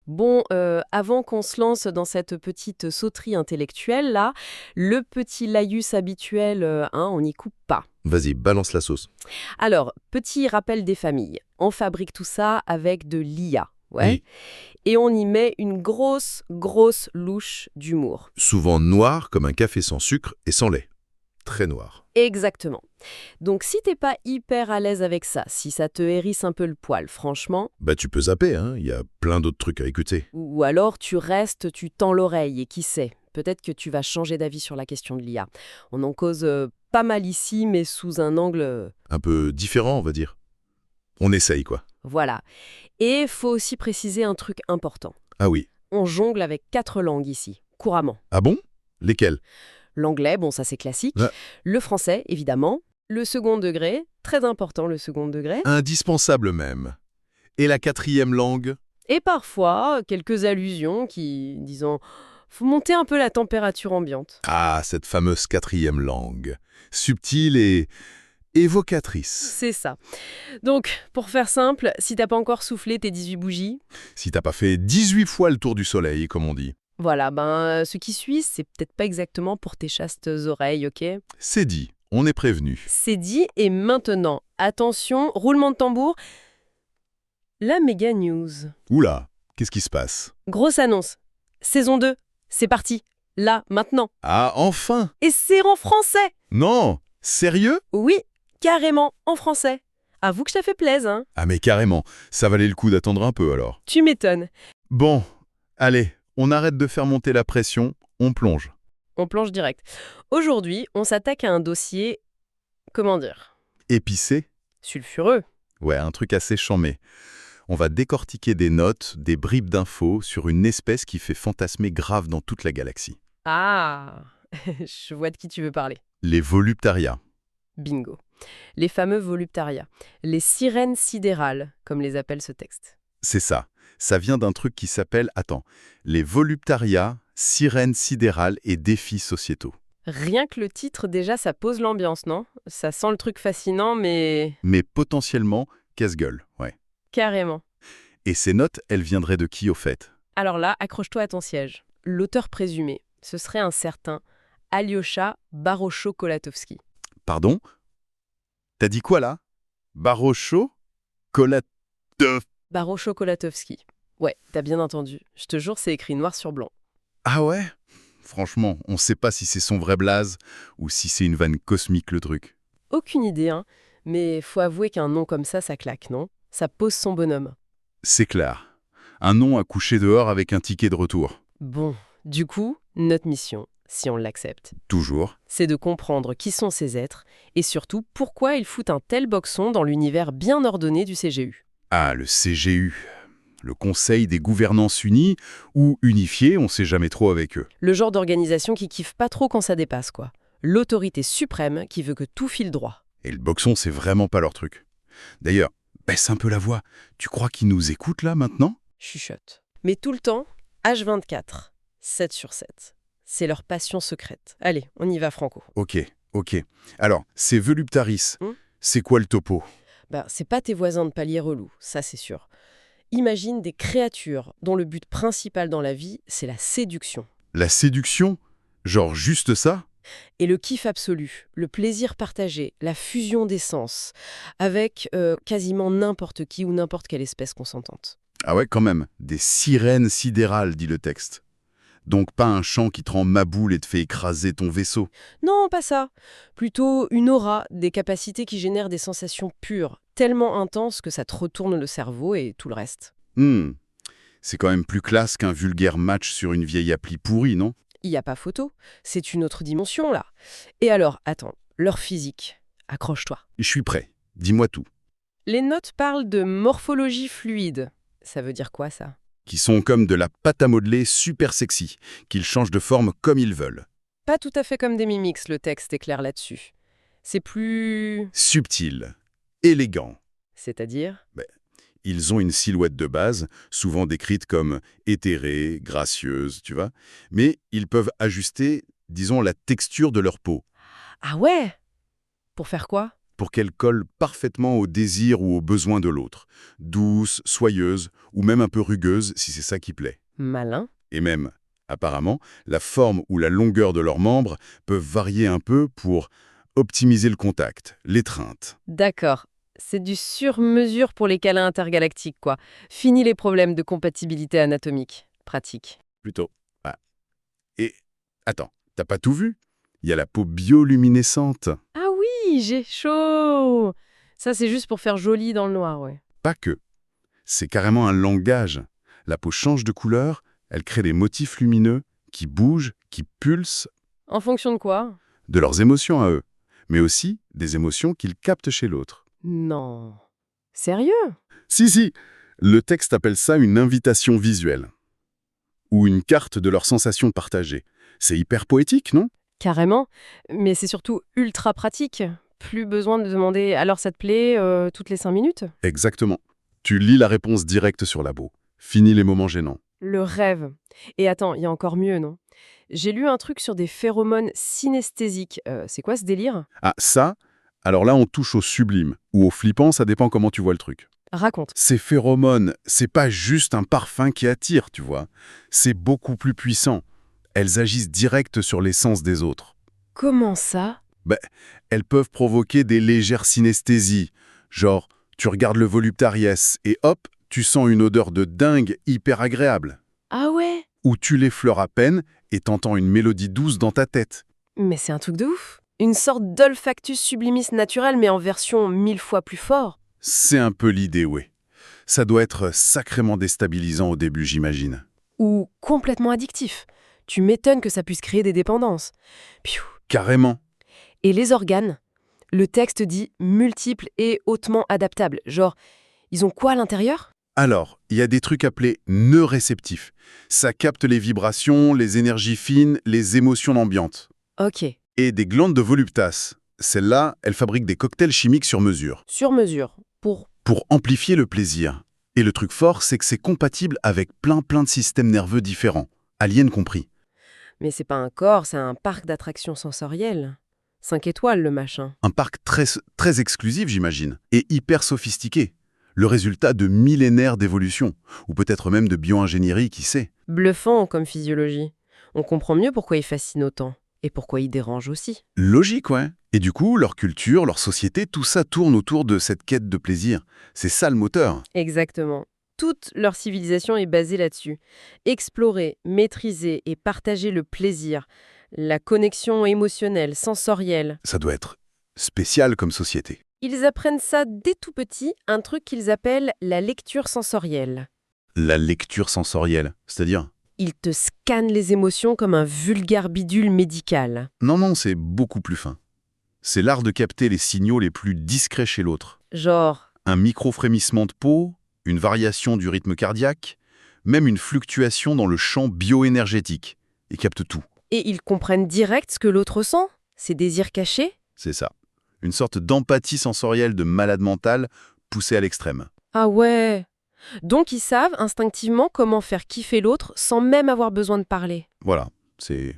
Bon, avant qu'on se lance dans cette petite sauterie intellectuelle, là, le petit laïus habituel, on n'y coupe pas. Vas-y, balance la sauce. Alors, petit rappel des familles. On fabrique tout ça avec de l'IA, ouais, Oui, et on y met une grosse, grosse louche d'humour. souvent noir comme un café sans sucre et sans lait. Très noir. Exactement. Donc si t'es pas hyper à l'aise avec ça, si ça te hérisse un peu le poil, franchement, Bah tu peux zapper, hein, il y a plein d'autres trucs à écouter. ou alors tu restes, tu tends l'oreille, et qui sait, peut-être que tu vas changer d'avis sur la question de l'IA. On en cause pas mal ici, mais sous un angle... Un peu différent, on va dire. On essaye, quoi. voilà. Et faut aussi préciser un truc important. Ah oui. On jongle avec 4 langues ici, couramment. Ah bon? Lesquels? L'anglais, bon ça c'est classique. Ah, Le français, évidemment. Le second degré, très important le second degré. indispensable même. Et la quatrième langue? Et parfois, quelques allusions qui, disons, faut monter un peu la température ambiante. Ah, cette fameuse quatrième langue. Subtile et évocatrice. C'est ça. Donc, pour faire simple, si t'as pas encore soufflé tes 18 bougies, Si t'as pas fait 18 fois le tour du soleil, comme on dit. voilà, ce qui suit, c'est peut-être pas exactement pour tes chastes oreilles, ok? C'est dit, on est prévenu. C'est dit, et maintenant, attention, roulement de tambour, la méga news. Oula, qu'est-ce qui se passe? Grosse annonce. Saison 2, c'est parti. Là, maintenant. Ah, enfin! Et c'est en français! Non! Sérieux? Oui, carrément, en français. Avoue que je t'ai fait plaisir, hein? Ah mais carrément, ça valait le coup d'attendre un peu alors. Tu m'étonnes. Bon, allez, on arrête de faire monter la pression, on plonge. On plonge direct. Aujourd'hui, on s'attaque à un dossier, comment dire, Épicé? sulfureux. Ouais, un truc assez chambé. On va décortiquer des notes, des bribes d'infos sur une espèce qui fait fantasmer grave dans toute la galaxie. Ah, je vois de qui tu veux parler. Les voluptaria. Bingo. Les fameux voluptaria. Les sirènes sidérales, comme les appelle ce texte. C'est ça. Ça vient d'un truc qui s'appelle, les voluptaria, sirènes sidérales et défis sociétaux. Rien que le titre, déjà, ça pose l'ambiance, non? Ça sent le truc fascinant, mais Mais potentiellement casse-gueule, ouais. carrément. Et ces notes, elles viendraient de qui au fait? Alors là, accroche-toi à ton siège. L'auteur présumé, ce serait un certain Alyosha Barosho-Kolatovski. Pardon? T'as dit quoi là? Barosho? Kolatov. Barosho-Kolatovski. Ouais, t'as bien entendu. Je te jure, c'est écrit noir sur blanc. Ah ouais? Franchement, on sait pas si c'est son vrai blaze ou si c'est une vanne cosmique le truc. Aucune idée, hein. Mais faut avouer qu'un nom comme ça claque, non? Ça pose son bonhomme. C'est clair. Un nom à coucher dehors avec un ticket de retour. Bon, du coup, notre mission, si on l'accepte, Toujours. c'est de comprendre qui sont ces êtres et surtout pourquoi ils foutent un tel boxon dans l'univers bien ordonné du CGU. Ah, le CGU. Le Conseil des gouvernances unies, ou unifiés, on sait jamais trop avec eux. Le genre d'organisation qui kiffe pas trop quand ça dépasse, quoi. L'autorité suprême qui veut que tout file droit. Et le boxon, c'est vraiment pas leur truc. D'ailleurs, baisse un peu la voix. Tu crois qu'ils nous écoutent là maintenant? Chuchote. Mais tout le temps, H24, 7 sur 7. C'est leur passion secrète. Allez, on y va franco. Ok. Alors, ces voluptaris, Hmm. c'est quoi le topo? C'est pas tes voisins de palier relous, ça c'est sûr. Imagine des créatures dont le but principal dans la vie, c'est la séduction. La séduction? Genre juste ça? Et le kiff absolu, le plaisir partagé, la fusion des sens, avec quasiment n'importe qui ou n'importe quelle espèce consentante. Ah ouais, quand même. Des sirènes sidérales, dit le texte. Donc pas un chant qui te rend maboule et te fait écraser ton vaisseau. Non, pas ça. Plutôt une aura, des capacités qui génèrent des sensations pures, tellement intenses que ça te retourne le cerveau et tout le reste. C'est quand même plus classe qu'un vulgaire match sur une vieille appli pourrie, non? Il n'y a pas photo, c'est une autre dimension là. Et alors, attends, leur physique, accroche-toi. Je suis prêt. Dis-moi tout. Les notes parlent de morphologie fluide. Ça veut dire quoi ça? Qui sont comme de la pâte à modeler super sexy, qu'ils changent de forme comme ils veulent. Pas tout à fait comme des mimix, le texte est clair là-dessus. C'est plus... Subtil, élégant. C'est-à-dire? Ils ont une silhouette de base, souvent décrite comme éthérée, gracieuse, tu vois. Mais ils peuvent ajuster, disons, la texture de leur peau. Ah ouais? Pour faire quoi? pour qu'elle colle parfaitement au désir ou aux besoins de l'autre. Douce, soyeuse, ou même un peu rugueuse si c'est ça qui plaît. Malin. Et même, apparemment, la forme ou la longueur de leurs membres peuvent varier un peu pour optimiser le contact, l'étreinte. D'accord. C'est du sur-mesure pour les câlins intergalactiques, quoi. Fini les problèmes de compatibilité anatomique. Pratique. Plutôt. Ah. Et, attends, t'as pas tout vu? Il y a la peau bioluminescente. Ah oui, j'ai chaud. Ça, c'est juste pour faire joli dans le noir, ouais. Pas que. C'est carrément un langage. La peau change de couleur, elle crée des motifs lumineux qui bougent, qui pulsent, En fonction de quoi? de leurs émotions à eux, mais aussi des émotions qu'ils captent chez l'autre. Non. Sérieux? Si, le texte appelle ça une invitation visuelle, ou une carte de leurs sensations partagées. C'est hyper poétique, non? Carrément. Mais c'est surtout ultra pratique. Plus besoin de demander «alors ça te plaît» toutes les 5 minutes. Exactement. Tu lis la réponse directe sur la peau. Fini les moments gênants. Le rêve. Et attends, il y a encore mieux, non? J'ai lu un truc sur des phéromones synesthésiques. C'est quoi ce délire? Ah, ça, alors là on touche au sublime, ou au flippant, ça dépend comment tu vois le truc. Raconte. Ces phéromones, c'est pas juste un parfum qui attire, tu vois. C'est beaucoup plus puissant. Elles agissent direct sur les sens des autres. Comment ça? Elles peuvent provoquer des légères synesthésies. Genre, tu regardes le voluptariès et hop, tu sens une odeur de dingue hyper agréable. Ah ouais? Ou tu l'effleures à peine et t'entends une mélodie douce dans ta tête. Mais c'est un truc de ouf. Une sorte d'olfactus sublimis naturel, mais en version 1000 fois plus fort. C'est un peu l'idée, ouais. Ça doit être sacrément déstabilisant au début, j'imagine. Ou complètement addictif. Tu m'étonnes que ça puisse créer des dépendances. Piou. Carrément. Et les organes? Le texte dit multiples et hautement adaptables. Genre, ils ont quoi à l'intérieur? Alors, il y a des trucs appelés nœuds réceptifs. Ça capte les vibrations, les énergies fines, les émotions ambiantes. Ok. Et des glandes de voluptas. Celles-là, elles fabriquent des cocktails chimiques sur mesure, Sur mesure. pour amplifier le plaisir. Et le truc fort, c'est que c'est compatible avec plein de systèmes nerveux différents, aliens compris. Mais c'est pas un corps, c'est un parc d'attractions sensorielles. 5 étoiles, le machin. Un parc très exclusif, j'imagine, et hyper sophistiqué. Le résultat de millénaires d'évolution, ou peut-être même de bio-ingénierie, qui sait. Bluffant comme physiologie. On comprend mieux pourquoi il fascine autant. Et pourquoi il dérange aussi. Logique, ouais. Et du coup, leur culture, leur société, tout ça tourne autour de cette quête de plaisir. C'est ça le moteur. Exactement. Toute leur civilisation est basée là-dessus. Explorer, maîtriser et partager le plaisir, la connexion émotionnelle, sensorielle. Ça doit être spécial comme société. Ils apprennent ça dès tout petit, un truc qu'ils appellent la lecture sensorielle. La lecture sensorielle, c'est-à-dire? Ils te scannent les émotions comme un vulgaire bidule médical. Non, c'est beaucoup plus fin. C'est l'art de capter les signaux les plus discrets chez l'autre. Genre, Un micro-frémissement de peau, une variation du rythme cardiaque, même une fluctuation dans le champ bioénergétique. Ils captent tout. et ils comprennent direct ce que l'autre sent, ses désirs cachés. C'est ça. Une sorte d'empathie sensorielle de malade mental poussée à l'extrême. Ah ouais. Donc ils savent instinctivement comment faire kiffer l'autre sans même avoir besoin de parler. Voilà, c'est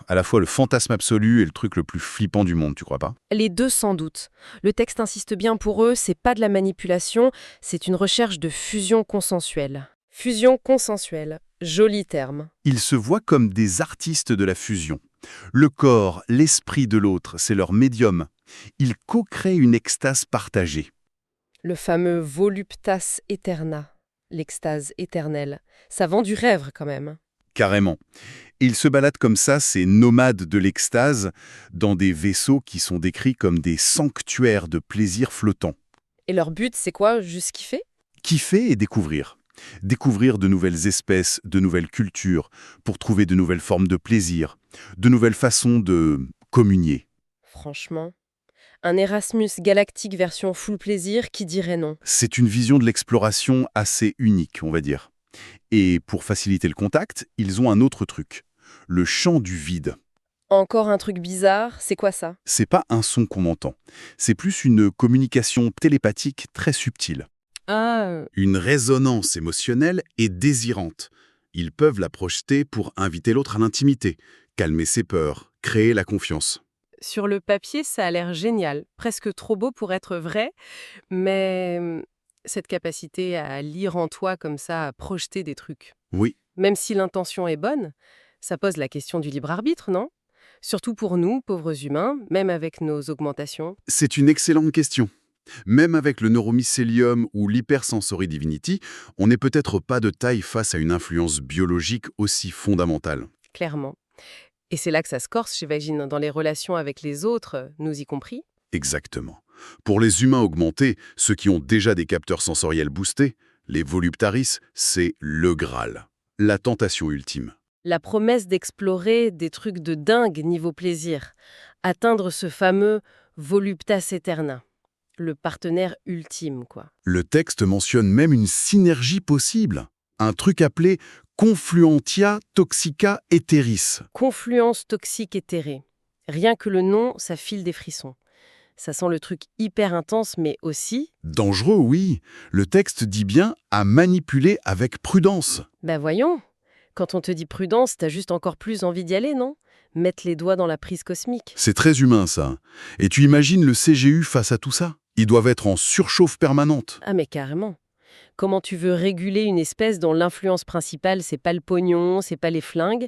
à la fois le fantasme absolu et le truc le plus flippant du monde, tu crois pas? Les deux sans doute. Le texte insiste bien pour eux, c'est pas de la manipulation, c'est une recherche de fusion consensuelle. Fusion consensuelle, joli terme. Ils se voient comme des artistes de la fusion. Le corps, l'esprit de l'autre, c'est leur médium. Ils co-créent une extase partagée. Le fameux voluptas aeterna, l'extase éternelle. Ça vend du rêve quand même. Carrément. Ils se baladent comme ça, ces nomades de l'extase, dans des vaisseaux qui sont décrits comme des sanctuaires de plaisir flottants. Et leur but, c'est quoi? Juste kiffer? Kiffer et découvrir. Découvrir de nouvelles espèces, de nouvelles cultures, pour trouver de nouvelles formes de plaisir, de nouvelles façons de communier. Franchement, un Erasmus galactique version full plaisir, qui dirait non? C'est une vision de l'exploration assez unique, on va dire. Et pour faciliter le contact, ils ont un autre truc, le chant du vide. Encore un truc bizarre, c'est quoi ça? C'est pas un son qu'on entend, c'est plus une communication télépathique très subtile. Ah, Une résonance émotionnelle et désirante. Ils peuvent la projeter pour inviter l'autre à l'intimité, calmer ses peurs, créer la confiance. Sur le papier, ça a l'air génial, presque trop beau pour être vrai, mais cette capacité à lire en toi comme ça, à projeter des trucs, Oui, même si l'intention est bonne, ça pose la question du libre arbitre, non? Surtout pour nous, pauvres humains, même avec nos augmentations. c'est une excellente question. Même avec le neuromycélium ou l'hypersensory divinity, on n'est peut-être pas de taille face à une influence biologique aussi fondamentale. Clairement. Et c'est là que ça se corse, j'imagine, dans les relations avec les autres, nous y compris. Exactement. Pour les humains augmentés, ceux qui ont déjà des capteurs sensoriels boostés, les voluptaris, c'est le Graal. La tentation ultime. La promesse d'explorer des trucs de dingue niveau plaisir. Atteindre ce fameux voluptas aeterna. Le partenaire ultime, quoi. Le texte mentionne même une synergie possible. Un truc appelé confluentia toxica etheris. Confluence toxique éthérée. Rien que le nom, ça file des frissons. Ça sent le truc hyper intense, mais aussi, Dangereux, oui. Le texte dit bien à manipuler avec prudence. ben voyons, quand on te dit prudence, t'as juste encore plus envie d'y aller, non? Mettre les doigts dans la prise cosmique. C'est très humain, ça. Et tu imagines le CGU face à tout ça? Ils doivent être en surchauffe permanente. Ah mais carrément. Comment tu veux réguler une espèce dont l'influence principale, c'est pas le pognon, c'est pas les flingues,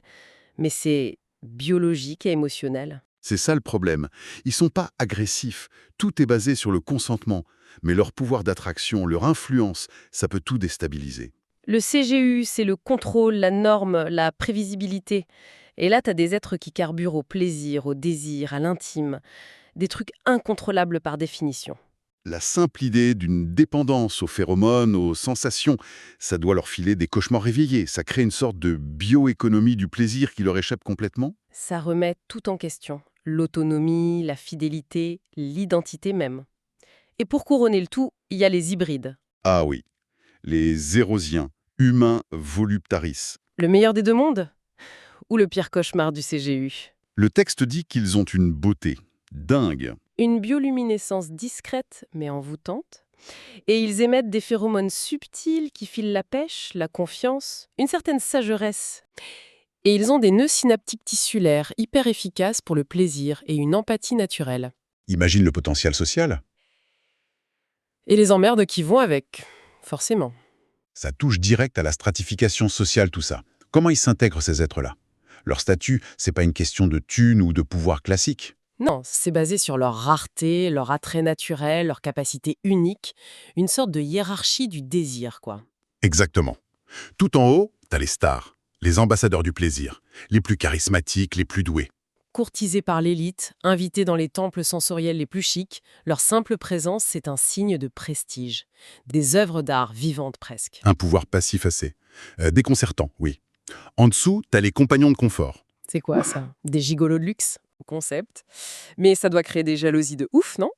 mais c'est biologique et émotionnel. C'est ça le problème. Ils sont pas agressifs. Tout est basé sur le consentement. Mais leur pouvoir d'attraction, leur influence, ça peut tout déstabiliser. Le CGU, c'est le contrôle, la norme, la prévisibilité. Et là, t'as des êtres qui carburent au plaisir, au désir, à l'intime. Des trucs incontrôlables par définition. La simple idée d'une dépendance aux phéromones, aux sensations, ça doit leur filer des cauchemars réveillés. Ça crée une sorte de bioéconomie du plaisir qui leur échappe complètement. Ça remet tout en question. L'autonomie, la fidélité, l'identité même. Et pour couronner le tout, il y a les hybrides. Ah oui, les érosiens, humains voluptaris. Le meilleur des deux mondes? Ou le pire cauchemar du CGU? Le texte dit qu'ils ont une beauté dingue. Une bioluminescence discrète mais envoûtante. Et ils émettent des phéromones subtils qui filent la pêche, la confiance, une certaine sageresse. Et ils ont des nœuds synaptiques tissulaires hyper efficaces pour le plaisir et une empathie naturelle. Imagine le potentiel social. Et les emmerdes qui vont avec, forcément. Ça touche direct à la stratification sociale, tout ça. Comment ils s'intègrent, ces êtres-là? Leur statut, c'est pas une question de thune ou de pouvoir classique. Non, c'est basé sur leur rareté, leur attrait naturel, leur capacité unique, une sorte de hiérarchie du désir, quoi. Exactement. Tout en haut, t'as les stars, les ambassadeurs du plaisir, les plus charismatiques, les plus doués. Courtisés par l'élite, invités dans les temples sensoriels les plus chics, leur simple présence, c'est un signe de prestige. Des œuvres d'art vivantes presque. Un pouvoir passif assez. Déconcertant, oui. En dessous, t'as les compagnons de confort. C'est quoi ça? Des gigolos de luxe? Concept. Mais ça doit créer des jalousies de ouf, non?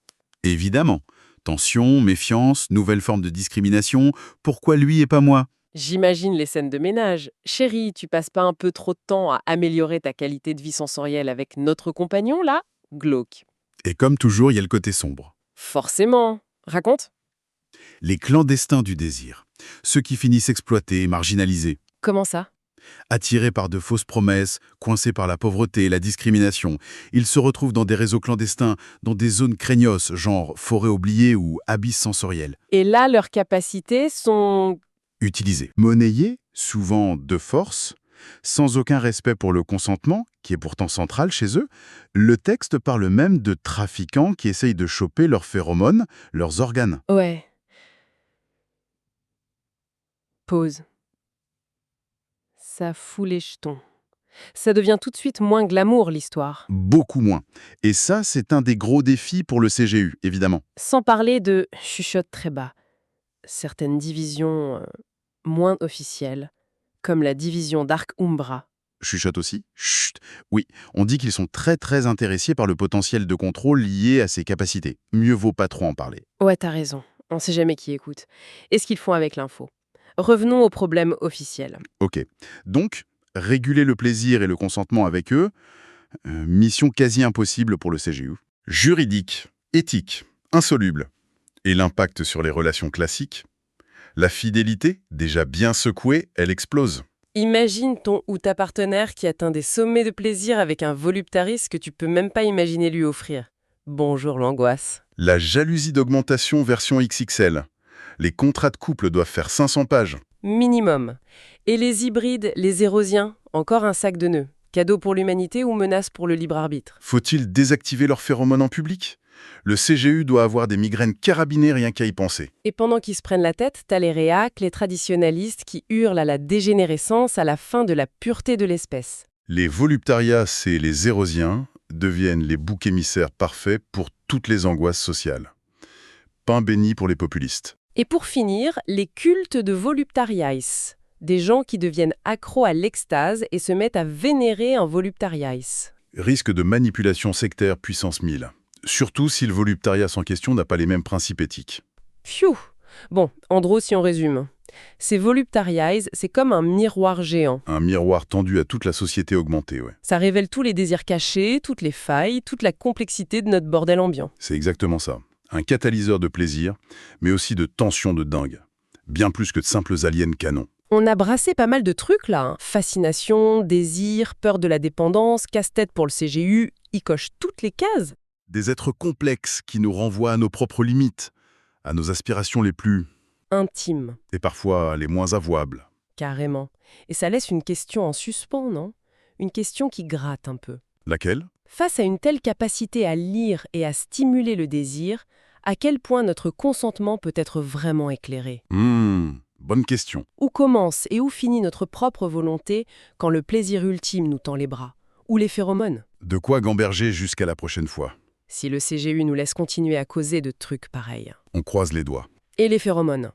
Évidemment. Tension, méfiance, nouvelle forme de discrimination. Pourquoi lui et pas moi? J'imagine les scènes de ménage. Chérie, tu passes pas un peu trop de temps à améliorer ta qualité de vie sensorielle avec notre compagnon, là? Glauque. Et comme toujours, il y a le côté sombre. Forcément. Raconte. Les clandestins du désir. Ceux qui finissent exploités et marginalisés. Comment ça? Attirés par de fausses promesses, coincés par la pauvreté et la discrimination, ils se retrouvent dans des réseaux clandestins, dans des zones craignos, genre forêts oubliées ou abysses sensoriels. Et là, leurs capacités sont... Utilisés. Monnayés, souvent de force, sans aucun respect pour le consentement, qui est pourtant central chez eux, le texte parle même de trafiquants qui essayent de choper leurs phéromones, leurs organes. Ouais. Pause. Ça fout les jetons. Ça devient tout de suite moins glamour, l'histoire. Beaucoup moins. Et ça, c'est un des gros défis pour le CGU, évidemment. Sans parler de chuchote très bas. Certaines divisions moins officielles, comme la division d'Arc Umbra. Chuchote aussi. Chut. Oui, on dit qu'ils sont très intéressés par le potentiel de contrôle lié à ces capacités. Mieux vaut pas trop en parler. Ouais, t'as raison. On sait jamais qui écoute. Et ce qu'ils font avec l'info. Revenons au problème officiel. Ok. Donc, réguler le plaisir et le consentement avec eux, mission quasi impossible pour le CGU. Juridique, éthique, insoluble. Et l'impact sur les relations classiques? La fidélité, déjà bien secouée, elle explose. Imagine ton ou ta partenaire qui atteint des sommets de plaisir avec un voluptarisme que tu peux même pas imaginer lui offrir. Bonjour l'angoisse. La jalousie d'augmentation version XXL. Les contrats de couple doivent faire 500 pages. Minimum. Et les hybrides, les érosiens, encore un sac de nœuds. Cadeau pour l'humanité ou menace pour le libre arbitre? Faut-il désactiver leurs phéromones en public? Le CGU doit avoir des migraines carabinées rien qu'à y penser. Et pendant qu'ils se prennent la tête, t'as les réacs, les traditionalistes qui hurlent à la dégénérescence à la fin de la pureté de l'espèce. Les voluptarias et les érosiens deviennent les boucs émissaires parfaits pour toutes les angoisses sociales. Pain béni pour les populistes. Et pour finir, les cultes de voluptariais. Des gens qui deviennent accros à l'extase et se mettent à vénérer un voluptariais. Risque de manipulation sectaire puissance 1000. Surtout si le voluptariat en question n'a pas les mêmes principes éthiques. Pfiou! Bon, en gros, si on résume. Ces voluptariais, c'est comme un miroir géant. Un miroir tendu à toute la société augmentée, ouais. Ça révèle tous les désirs cachés, toutes les failles, toute la complexité de notre bordel ambiant. C'est exactement ça. Un catalyseur de plaisir, mais aussi de tension de dingue. Bien plus que de simples aliens canons. On a brassé pas mal de trucs là. Fascination, désir, peur de la dépendance, casse-tête pour le CGU, ils cochent toutes les cases. Des êtres complexes qui nous renvoient à nos propres limites, à nos aspirations les plus... Intime, et parfois les moins avouables. carrément. Et ça laisse une question en suspens, non? Une question qui gratte un peu. Laquelle? Face à une telle capacité à lire et à stimuler le désir, à quel point notre consentement peut être vraiment éclairé? Bonne question. Où commence et où finit notre propre volonté quand le plaisir ultime nous tend les bras? Ou les phéromones? De quoi gamberger jusqu'à la prochaine fois. Si le CGU nous laisse continuer à causer de trucs pareils. On croise les doigts. Et les phéromones?